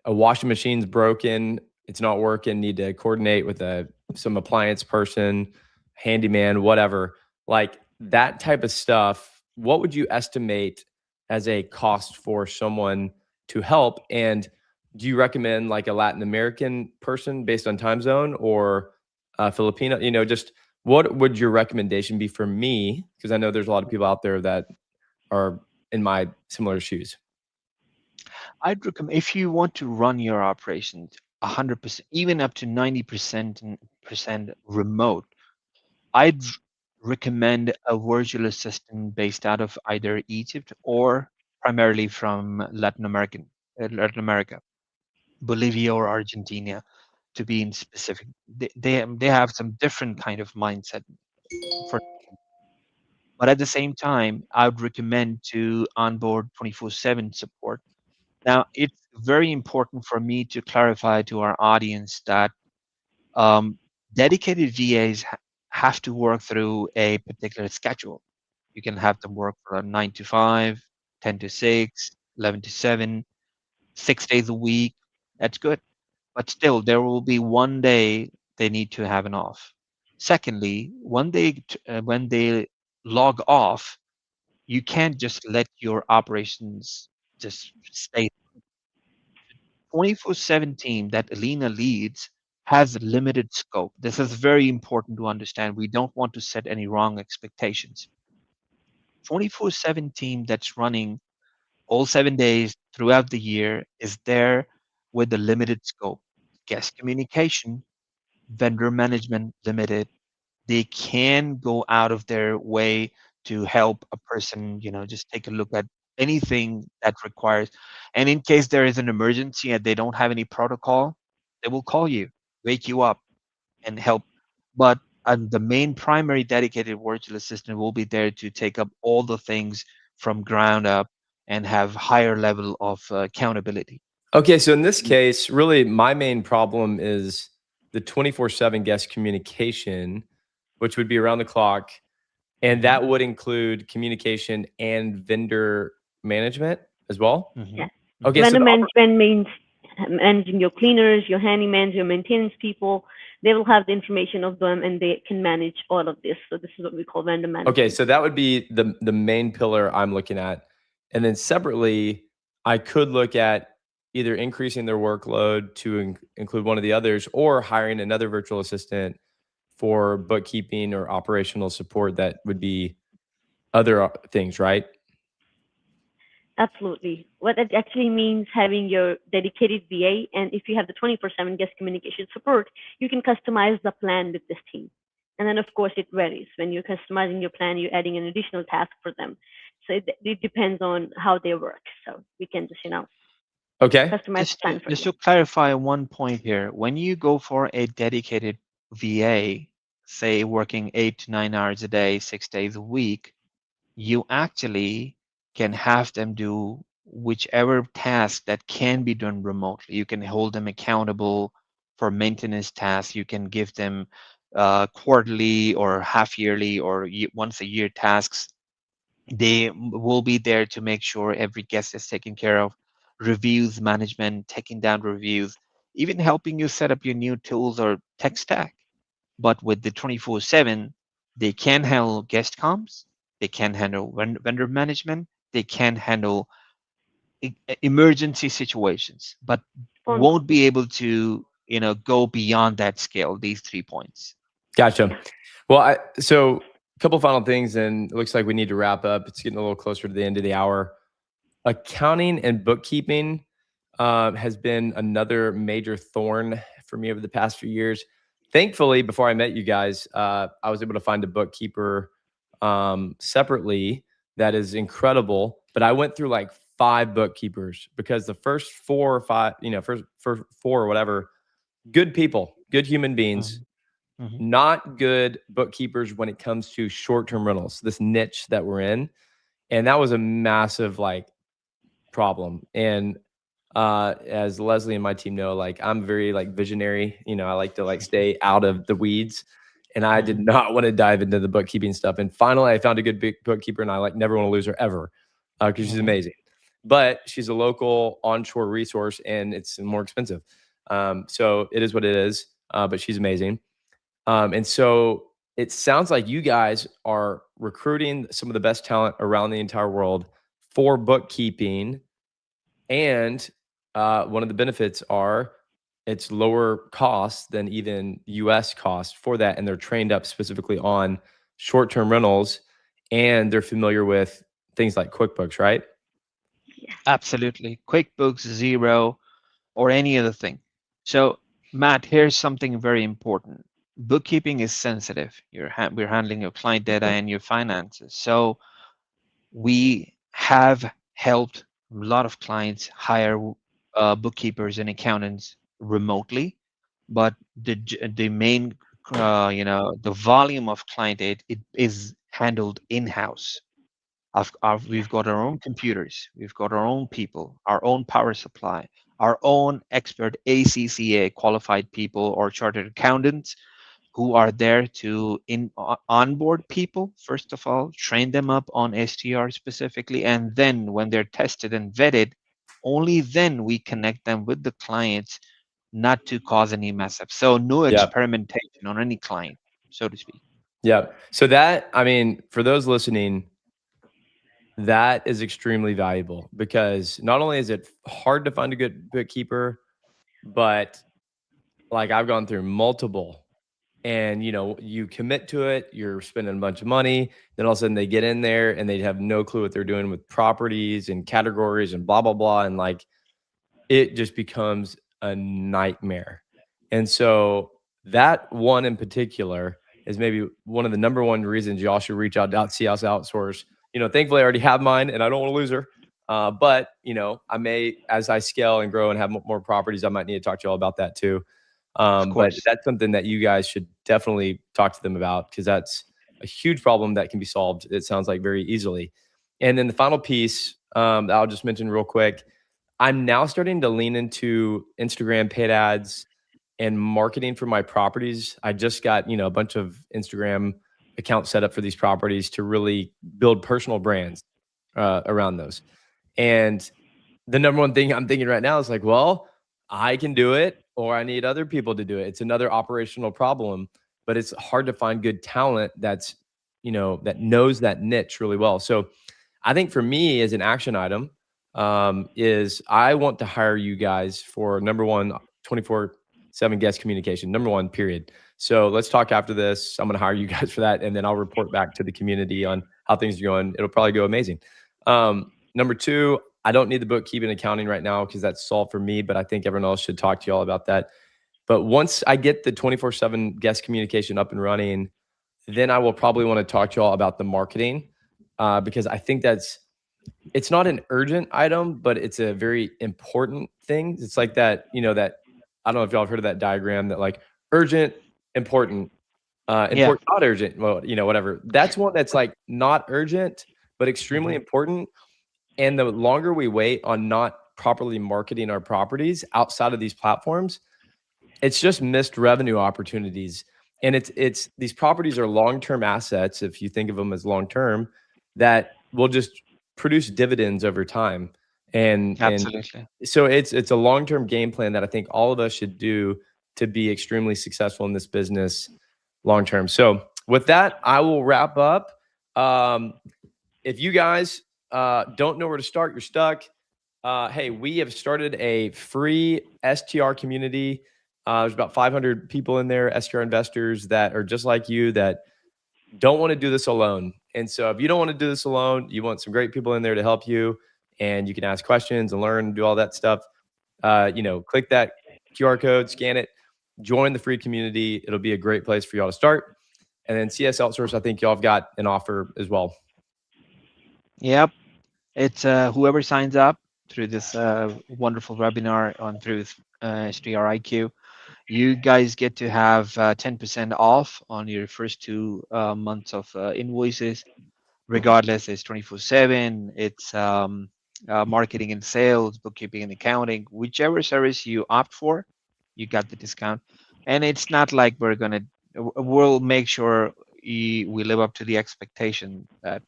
Speaker 1: a washing machine's broken, it's not working, need to coordinate with some appliance person, handyman, whatever. Like that type of stuff, what would you estimate as a cost for someone to help? And do you recommend like a Latin American person based on time zone or Filipino? Just what would your recommendation be for me? Because I know there's a lot of people out there that are in my similar shoes.
Speaker 5: I'd recommend, if you want to run your operations 100%, even up to 90% remote, I'd recommend a virtual assistant based out of either Egypt or primarily from Latin America, Bolivia or Argentina, to be in specific. They have some different kind of mindset for, but at the same time, I would recommend to onboard 24/7 support. Now, it's very important for me to clarify to our audience that um, dedicated VAs have to work through a particular schedule. You can have them work from 9 to 5, 10 to 6, 11 to 7, 6 days a week. That's good. But still, there will be one day they need to have an off. Secondly, when they log off, you can't just let your operations just stay. 24/7 team that Alina leads has limited scope. This is very important to understand. We don't want to set any wrong expectations. 24/7 team that's running all 7 days throughout the year is there with a limited scope. Guest communication, vendor management limited. They can go out of their way to help a person, just take a look at anything that requires. And in case there is an emergency and they don't have any protocol, they will call you, wake you up, and help. But the main primary dedicated virtual assistant will be there to take up all the things from ground up and have higher level of accountability.
Speaker 1: Okay, so in this case, really my main problem is the 24/7 guest communication, which would be around the clock, and that would include communication and vendor management as well?
Speaker 5: Mhm.
Speaker 4: Yeah.
Speaker 1: Okay, so
Speaker 4: Vendor
Speaker 1: the
Speaker 4: management means managing your cleaners, your handyman, your maintenance people. They will have the information of them and they can manage all of this. So this is what we call vendor management.
Speaker 1: Okay, so that would be the main pillar I'm looking at. And then separately, I could look at either increasing their workload to include one of the others or hiring another virtual assistant for bookkeeping or operational support that would be other things, right?
Speaker 4: Absolutely. What it actually means having your dedicated VA, and if you have the 24/7 guest communication support, you can customize the plan with this team. And then, of course, it varies. When you're customizing your plan, you're adding an additional task for them. So it depends on how they work. So we can just,
Speaker 1: Okay.
Speaker 4: customize the plan for
Speaker 5: Just
Speaker 4: you.
Speaker 5: to clarify one point here, when you go for a dedicated VA, say working 8 to 9 hours a day, 6 days a week, you actually can have them do whichever task that can be done remotely. You can hold them accountable for maintenance tasks. You can give them quarterly or half yearly or once a year tasks. They will be there to make sure every guest is taken care of. Reviews management, taking down reviews, even helping you set up your new tools or tech stack. But with the 24/7, they can handle guest comms, they can handle vendor management, they can handle emergency situations, but
Speaker 4: Phone
Speaker 5: won't be able to, go beyond that scale, these 3 points.
Speaker 1: Gotcha. Well, so a couple final things, and it looks like we need to wrap up. It's getting a little closer to the end of the hour. Accounting and bookkeeping has been another major thorn for me over the past few years. Thankfully, before I met you guys, I was able to find a bookkeeper separately that is incredible. But I went through like 5 bookkeepers because the first 4 or 5, first 4 or whatever, good people, good human beings,
Speaker 5: Mhm.
Speaker 1: not good bookkeepers when it comes to short-term rentals, this niche that we're in. And that was a massive problem. And as Leslie and my team know, I'm very visionary. I like to stay out of the weeds. And I did not want to dive into the bookkeeping stuff. And finally, I found a good bookkeeper, and I never want to lose her ever because she's amazing. But she's a local onshore resource, and it's more expensive. So it is what it is. But she's amazing. And so it sounds like you guys are recruiting some of the best talent around the entire world for bookkeeping. And one of the benefits are it's lower cost than even US cost for that. And they're trained up specifically on short-term rentals, and they're familiar with things like QuickBooks, right?
Speaker 5: Absolutely. QuickBooks, Zero, or any other thing. So, Matt, here's something very important. Bookkeeping is sensitive. We're handling your client data and your finances. So, we have helped a lot of clients hire bookkeepers and accountants remotely, but the main, the volume of client aid, it is handled in-house. We've got our own computers, we've got our own people, our own power supply, our own expert ACCA qualified people or chartered accountants who are there to onboard people, first of all, train them up on STR specifically, and then when they're tested and vetted, only then we connect them with the clients, not to cause any mess up. So no
Speaker 1: Yeah.
Speaker 5: experimentation on any client, so to speak.
Speaker 1: Yeah. So that, I mean, for those listening, that is extremely valuable because not only is it hard to find a good bookkeeper, but like I've gone through multiple and you commit to it, you're spending a bunch of money, then all of a sudden they get in there and they have no clue what they're doing with properties and categories and blah, blah, blah. And like it just becomes a nightmare. And so that one in particular is maybe one of the number one reasons y'all should reach out to CS Outsource. Thankfully I already have mine and I don't want to lose her. But I may, as I scale and grow and have more properties, I might need to talk to y'all about that too. But
Speaker 5: course.
Speaker 1: that's something that you guys should definitely talk to them about because that's a huge problem that can be solved. It sounds like very easily. And then the final piece that I'll just mention real quick, I'm now starting to lean into Instagram paid ads and marketing for my properties. I just got, a bunch of Instagram accounts set up for these properties to really build personal brands around those. And the number one thing I'm thinking right now is like, well, I can do it or I need other people to do it. It's another operational problem, but it's hard to find good talent that's, that knows that niche really well. So I think for me as an action item is I want to hire you guys for number one, 24/7 guest communication, number one, period. So let's talk after this. I'm going to hire you guys for that. And then I'll report back to the community on how things are going. It'll probably go amazing. Number two, I don't need the bookkeeping accounting right now because that's solved for me, but I think everyone else should talk to y'all about that. But once I get the 24/7 guest communication up and running, then I will probably want to talk to y'all about the marketing because I think it's not an urgent item, but it's a very important thing. It's like that, that I don't know if y'all have heard of that diagram that like urgent, important, important, not urgent. Well, whatever. That's one that's like not urgent, but extremely important. And the longer we wait on not properly marketing our properties outside of these platforms, it's just missed revenue opportunities. And it's these properties are long-term assets, if you think of them as long-term, that will just produce dividends over time. And
Speaker 5: Absolutely.
Speaker 1: so it's a long-term game plan that I think all of us should do to be extremely successful in this business long-term. So with that, I will wrap up. If you guys don't know where to start, you're stuck. Hey, we have started a free STR community. There's about 500 people in there, STR investors that are just like you that don't want to do this alone. And so if you don't want to do this alone, you want some great people in there to help you and you can ask questions and learn and do all that stuff. Click that QR code, scan it, join the free community. It'll be a great place for y'all to start. And then CS Outsource, I think y'all have got an offer as well.
Speaker 5: Yep. It's whoever signs up through this wonderful webinar on through strIQ, you guys get to have 10% off on your first 2 months of invoices. Regardless, it's 24/7. It's marketing and sales, bookkeeping and accounting, whichever service you opt for, you got the discount. And it's not like we'll make sure we live up to the expectation that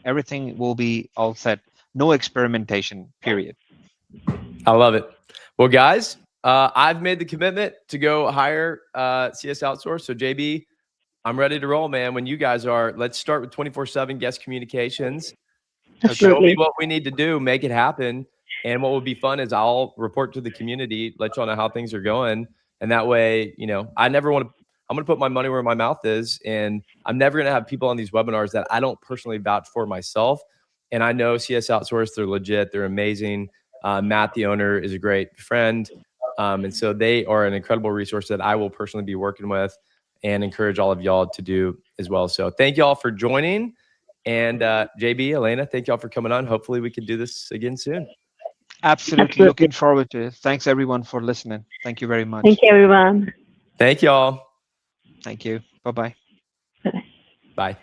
Speaker 5: everything will be all set. No experimentation, period.
Speaker 1: I love it. Well, guys, I've made the commitment to go hire CS Outsource. So JB, I'm ready to roll, man. When you guys are, let's start with 24/7 guest communications. Show me what we need to do, make it happen. And what would be fun is I'll report to the community, let y'all know how things are going. And that way, I'm going to put my money where my mouth is. And I'm never going to have people on these webinars that I don't personally vouch for myself. And I know CS Outsource, they're legit. They're amazing. Matt, the owner, is a great friend. And so they are an incredible resource that I will personally be working with and encourage all of y'all to do as well. So thank y'all for joining. And JB, Elena, thank y'all for coming on. Hopefully we can do this again soon.
Speaker 5: Absolutely. Looking forward to it. Thanks everyone for listening. Thank you very much.
Speaker 4: Thank you, everyone.
Speaker 1: Thank y'all.
Speaker 5: Thank you. Bye-bye.
Speaker 4: Bye.
Speaker 1: Bye.